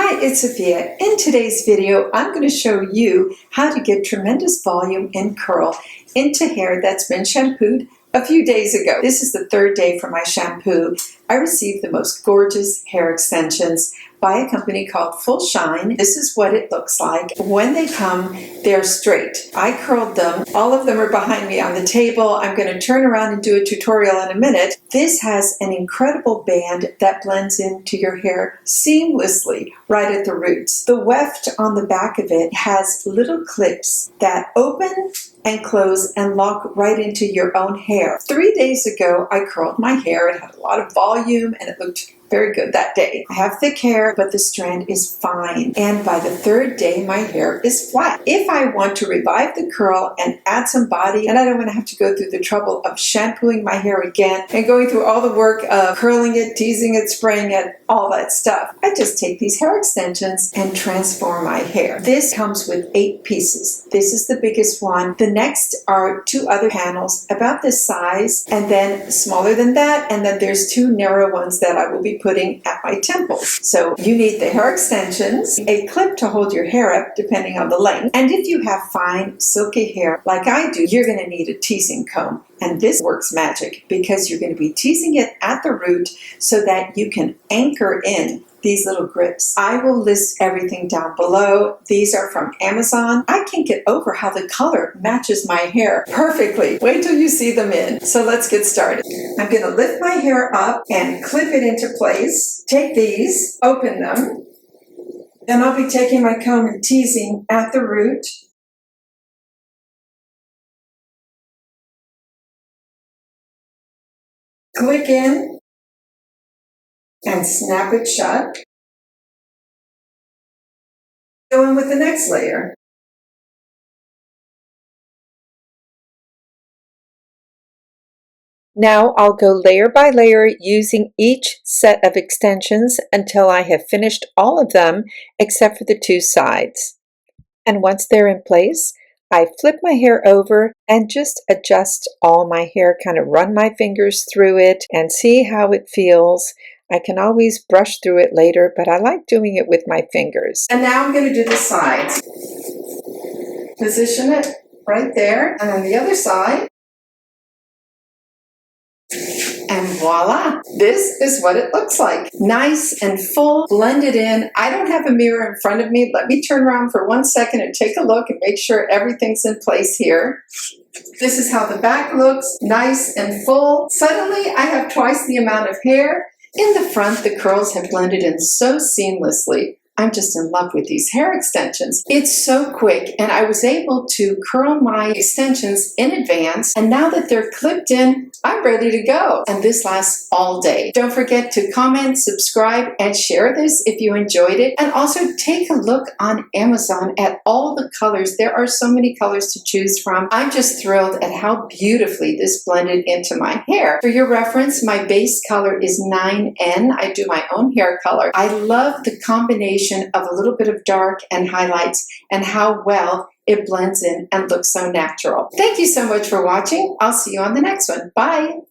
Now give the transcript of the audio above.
Hi, it's Sophia. In today's video, I'm going to show you how to get tremendous volume and curl into hair that's been shampooed a few days ago. This is the third day for my shampoo. I received the most gorgeous hair extensions by a company called Full Shine. This is what it looks like. When they come, they're straight. I curled them. All of them are behind me on the table. I'm going to turn around and do a tutorial in a minute. This has an incredible band that blends into your hair seamlessly right at the roots. The weft on the back of it has little clips that open and close and lock right into your own hair. 3 days ago, I curled my hair. It had a lot of volume and it looked very good that day. I have thick hair, but the strand is fine. And by the third day, my hair is flat. If I want to revive the curl and add some body, and I don't want to have to go through the trouble of shampooing my hair again and going through all the work of curling it, teasing it, spraying it, all that stuff, I just take these hair extensions and transform my hair. This comes with 8 pieces. This is the biggest one. The next are 2 other panels about this size, and then smaller than that, and then there's 2 narrow ones that I will be putting at my temples. So you need the hair extensions, a clip to hold your hair up depending on the length, and if you have fine silky hair like I do, you're going to need a teasing comb. And this works magic because you're going to be teasing it at the root so that you can anchor in these little grips. I will list everything down below. These are from Amazon. I can't get over how the color matches my hair perfectly. Wait till you see them in. So let's get started. I'm going to lift my hair up and clip it into place. Take these, open them. Then I'll be taking my comb and teasing at the root. Click in and snap it shut. Go in with the next layer. Now I'll go layer by layer using each set of extensions until I have finished all of them except for the 2 sides. And once they're in place, I flip my hair over and just adjust all my hair, kind of run my fingers through it and see how it feels. I can always brush through it later, but I like doing it with my fingers. And now I'm going to do the sides. Position it right there, and then the other side. And voila, this is what it looks like. Nice and full, blended in. I don't have a mirror in front of me. Let me turn around for 1 second and take a look and make sure everything's in place here. This is how the back looks, nice and full. Suddenly, I have twice the amount of hair. In the front, the curls have blended in so seamlessly. I'm just in love with these hair extensions. It's so quick, and I was able to curl my extensions in advance, and now that they're clipped in, I'm ready to go. And this lasts all day. Don't forget to comment, subscribe, and share this if you enjoyed it. And also take a look on Amazon at all the colors. There are so many colors to choose from. I'm just thrilled at how beautifully this blended into my hair. For your reference, my base color is 9N. I do my own hair color. I love the combination of a little bit of dark and highlights and how well it blends in and looks so natural. Thank you so much for watching. I'll see you on the next one. Bye.